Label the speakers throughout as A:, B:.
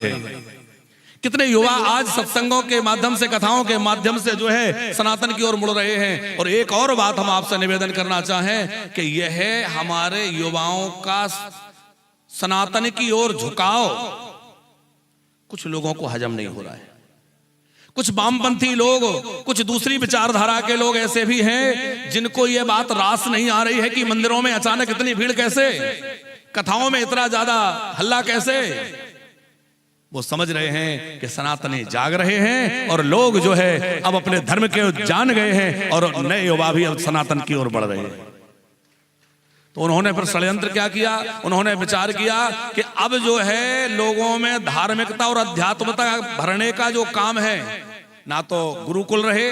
A: कितने युवा आज सत्संगों के माध्यम से, कथाओं के माध्यम से जो है सनातन की ओर मुड़ रहे हैं। और एक और बात हम आपसे निवेदन करना चाहें कि यह हमारे युवाओं का सनातन की ओर झुकाव कुछ लोगों को हजम नहीं हो रहा है। कुछ वामपंथी लोग, कुछ दूसरी विचारधारा के लोग ऐसे भी हैं जिनको यह बात रास नहीं आ रही है कि मंदिरों में अचानक इतनी भीड़ कैसे, कथाओं में इतना ज्यादा हल्ला कैसे। वो समझ रहे हैं कि सनातनी जाग रहे हैं और लोग जो है अब अपने धर्म के जान गए हैं और नए युवा भी अब सनातन की ओर बढ़ रहे हैं। तो उन्होंने फिर षड्यंत्र क्या किया, उन्होंने विचार किया कि अब जो है लोगों में धार्मिकता और अध्यात्मता भरने का जो काम है, ना तो गुरुकुल रहे,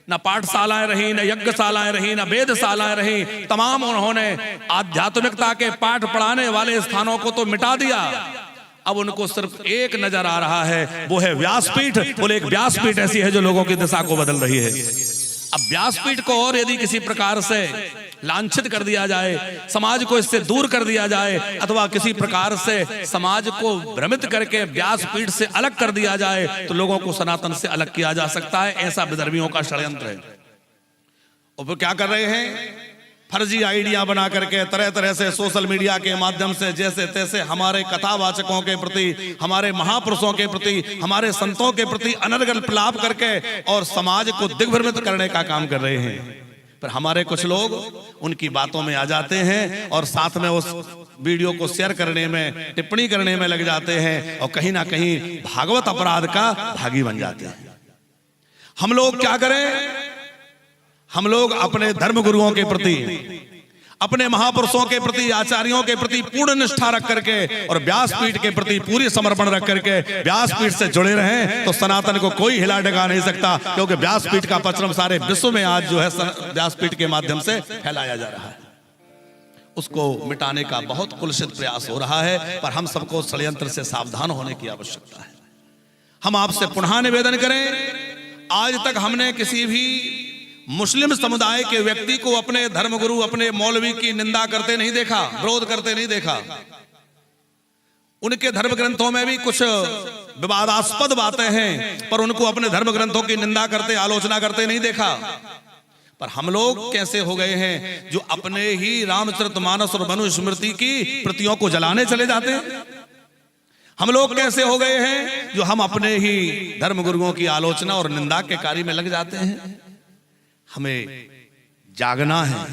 A: ना पाठशालाएं रही, ना यज्ञशालाएं रही, ना वेदशालाएं रही, तमाम उन्होंने आध्यात्मिकता के पाठ पढ़ाने वाले स्थानों को तो मिटा दिया। अब उनको सिर्फ एक नजर आ रहा है, वो है व्यासपीठ। बोले एक व्यासपीठ ऐसी है जो लोगों की दिशा को बदल रही है। अब व्यासपीठ को और यदि किसी प्रकार से लांछित कर दिया जाए, समाज को इससे दूर कर दिया जाए, अथवा किसी प्रकार से समाज को भ्रमित करके व्यासपीठ से अलग कर दिया जाए, तो लोगों को सनातन से अलग किया जा सकता है। ऐसा विधर्मियों का षड्यंत्र है। और वो क्या कर रहे हैं, फर्जी आइडिया बना करके तरह तरह से सोशल मीडिया के माध्यम से जैसे तैसे हमारे कथावाचकों के प्रति, हमारे महापुरुषों के प्रति, हमारे संतों के प्रति अनर्गल प्रलाप करके और समाज को दिग्भ्रमित करने का काम कर रहे हैं। पर हमारे कुछ लोग उनकी बातों में आ जाते हैं और साथ में उस वीडियो को शेयर करने में, टिप्पणी करने में लग जाते हैं और कहीं ना कहीं भागवत अपराध का भागी बन जाते हैं। हम लोग क्या करें, हम लोग अपने धर्म गुरुओं के प्रति, अपने महापुरुषों के प्रति, आचार्यों के प्रति पूर्ण निष्ठा रख करके और व्यासपीठ के प्रति पूरी समर्पण रख करके व्यासपीठ से जुड़े रहें, तो सनातन को कोई हिला डगा नहीं सकता। क्योंकि व्यासपीठ का प्रचलन सारे विश्व में आज जो है व्यासपीठ के माध्यम से फैलाया जा रहा है। उसको मिटाने का बहुत कुलसित प्रयास हो रहा है, पर हम सबको षड्यंत्र से सावधान होने की आवश्यकता है। हम आपसे पुनः निवेदन करें, आज तक हमने किसी भी मुस्लिम समुदाय के व्यक्ति को अपने धर्मगुरु, अपने मौलवी की निंदा करते नहीं देखा, विरोध करते नहीं देखा। उनके धर्म ग्रंथों में भी कुछ विवादास्पद बातें हैं, पर उनको अपने धर्म ग्रंथों की निंदा करते, आलोचना करते नहीं देखा। पर हम लोग कैसे हो गए हैं जो अपने ही रामचरितमानस और मनुस्मृति की प्रतियों को जलाने चले जाते हैं। हम लोग कैसे हो गए हैं जो हम अपने ही धर्मगुरुओं की आलोचना और निंदा के कार्य में लग जाते हैं। हमें जागना है,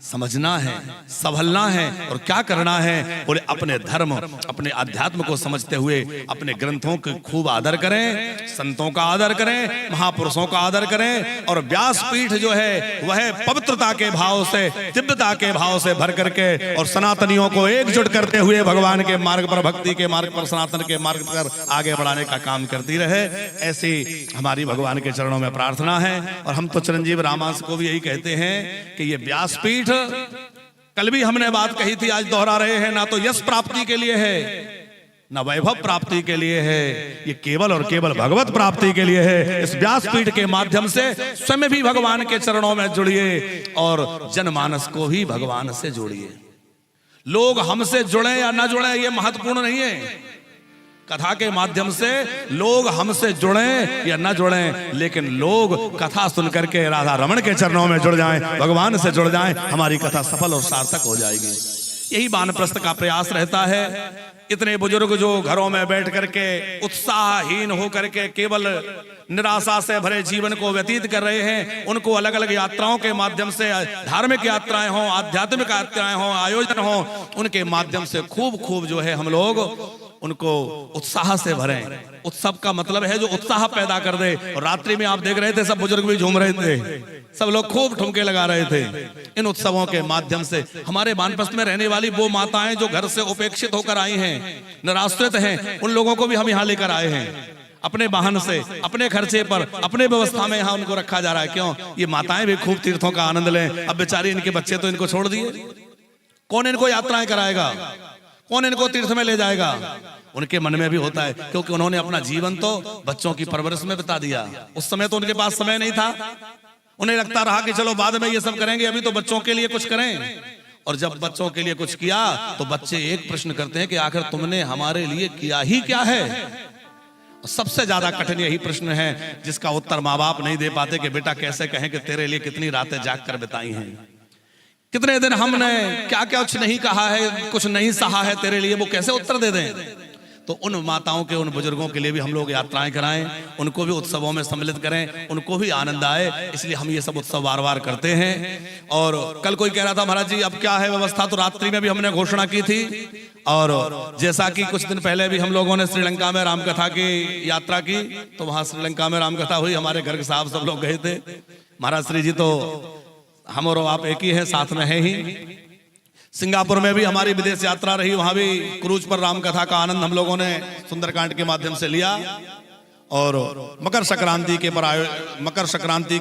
A: समझना है, संभलना है और क्या करना है, बोले अपने धर्म, अपने अध्यात्म को समझते हुए अपने ग्रंथों के खूब आदर करें, संतों का आदर करें, महापुरुषों का आदर करें। और व्यासपीठ जो है वह पवित्रता के भाव से, दिव्यता के भाव से भर करके और सनातनियों को एकजुट करते हुए भगवान के मार्ग पर, भक्ति के मार्ग पर, सनातन के मार्ग पर आगे बढ़ाने का काम करती रहे। ऐसी हमारी भगवान के चरणों में प्रार्थना है। और हम तो चिरंजीव रामांश को भी यही कहते हैं कि ये व्यासपीठ, कल भी हमने बात कही थी, आज दोहरा रहे हैं, ना तो यश प्राप्ति के लिए है, ना वैभव प्राप्ति के लिए है, ये केवल और केवल भगवत प्राप्ति के लिए है। इस व्यासपीठ के माध्यम से स्वयं भी भगवान के चरणों में जुड़िए और जनमानस को भी भगवान से जोड़िए। लोग हमसे जुड़े या ना जुड़े ये महत्वपूर्ण नहीं है। कथा के माध्यम से लोग हमसे जुड़ें या न जुड़ें, लेकिन लोग कथा सुन करके राधा रमण के चरणों में जुड़ जाएं, भगवान से जुड़ जाएं, हमारी कथा सफल और सार्थक हो जाएगी। यही वानप्रस्थ का प्रयास रहता है। इतने बुजुर्ग जो घरों में बैठ करके उत्साहहीन होकर के केवल निराशा से भरे जीवन को व्यतीत कर रहे हैं, उनको अलग अलग यात्राओं के माध्यम से, धार्मिक यात्राएं हों, आध्यात्मिक यात्राएं हों, आयोजन हों, उनके माध्यम से खूब जो है हम लोग उनको उत्साह से भरें। उत्सव का मतलब है जो उत्साह पैदा कर दे। और रात्रि में आप देख रहे थे सब बुजुर्ग भी झूम रहे थे, सब लोग खूब ठुमके लगा रहे थे। इन उत्सवों के माध्यम से हमारे वानप्रस्थ में रहने वाली वो माताएं जो घर से उपेक्षित होकर आई हैं, निराश्रित हैं, उन लोगों को भी हम यहाँ लेकर आए हैं। अपने वाहन से, अपने खर्चे पर, अपने व्यवस्था में यहाँ उनको रखा जा रहा है। क्यों? ये माताएं भी खूब तीर्थों का आनंद लें। अब बेचारी इनके बच्चे तो इनको छोड़ दिए, कौन इनको यात्राएं कराएगा, कौन इनको तीर्थ में ले जाएगा? उनके मन में भी होता है, क्योंकि उन्होंने अपना जीवन तो बच्चों की परवरिश में बिता दिया। उस समय तो उनके पास समय नहीं था, उन्हें लगता रहा कि चलो बाद में ये सब करेंगे, अभी तो बच्चों के लिए कुछ करें। और जब बच्चों के लिए कुछ किया तो बच्चे एक प्रश्न करते हैं कि आखिर तुमने हमारे लिए किया ही क्या है। सबसे ज्यादा कठिन यही प्रश्न है जिसका उत्तर माँ बाप नहीं दे पाते कि बेटा कैसे कहें कि तेरे लिए कितनी रातें जाग कर बिताई हैं, कितने दिन हमने क्या क्या कुछ नहीं कहा है, कुछ नहीं सहा है तेरे लिए, वो कैसे उत्तर दे दें। तो उन माताओं के, उन बुजुर्गों के लिए भी हम लोग यात्राएं कराएं, उनको भी उत्सवों में सम्मिलित करें, उनको भी आनंद आए, इसलिए हम ये सब उत्सव बार बार करते हैं। और कल कोई कह रहा था महाराज जी अब क्या है व्यवस्था, तो रात्रि में भी हमने घोषणा की थी। और जैसा कि कुछ दिन पहले भी हम लोगों ने श्रीलंका में रामकथा की यात्रा की, तो वहां श्रीलंका में रामकथा हुई, हमारे घर के साहब सब लोग गए थे। महाराज श्री जी तो हम और आप एक ही है, साथ में है ही। सिंगापुर में भी हमारी विदेश यात्रा रही, वहां भी क्रूज पर रामकथा का आनंद हम लोगों ने सुंदरकांड के माध्यम से लिया। और मकर संक्रांति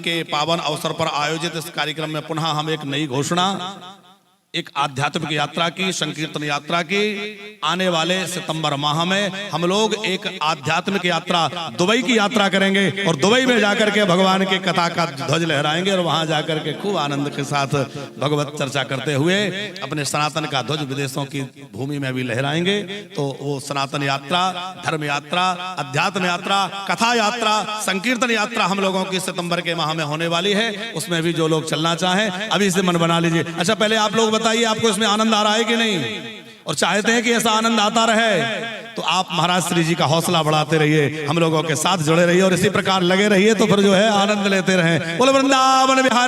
A: के पावन अवसर पर आयोजित इस कार्यक्रम में पुनः हम एक नई घोषणा, एक आध्यात्मिक यात्रा की, संकीर्तन यात्रा की। आने वाले सितंबर माह में हम लोग एक आध्यात्मिक यात्रा दुबई की यात्रा करेंगे और दुबई में जाकर के भगवान की कथा का ध्वज लहराएंगे और वहां जाकर के खूब आनंद के साथ भगवत चर्चा करते हुए अपने सनातन का ध्वज विदेशों की भूमि में भी लहराएंगे। तो वो सनातन यात्रा, धर्म यात्रा, अध्यात्म यात्रा, कथा यात्रा, संकीर्तन यात्रा हम लोगों की सितंबर के माह में होने वाली है। उसमें भी जो लोग चलना चाहें अभी से मन बना लीजिए। अच्छा पहले आप लोग बताइए आपको इसमें आनंद आ रहा है कि नहीं, और चाहते हैं कि ऐसा आनंद आता रहे तो आप महाराज श्री जी का हौसला बढ़ाते रहिए, हम लोगों के साथ जुड़े रहिए और इसी प्रकार लगे रहिए, तो फिर जो है आनंद लेते रहें। बोलो वृंदावन बिहारी।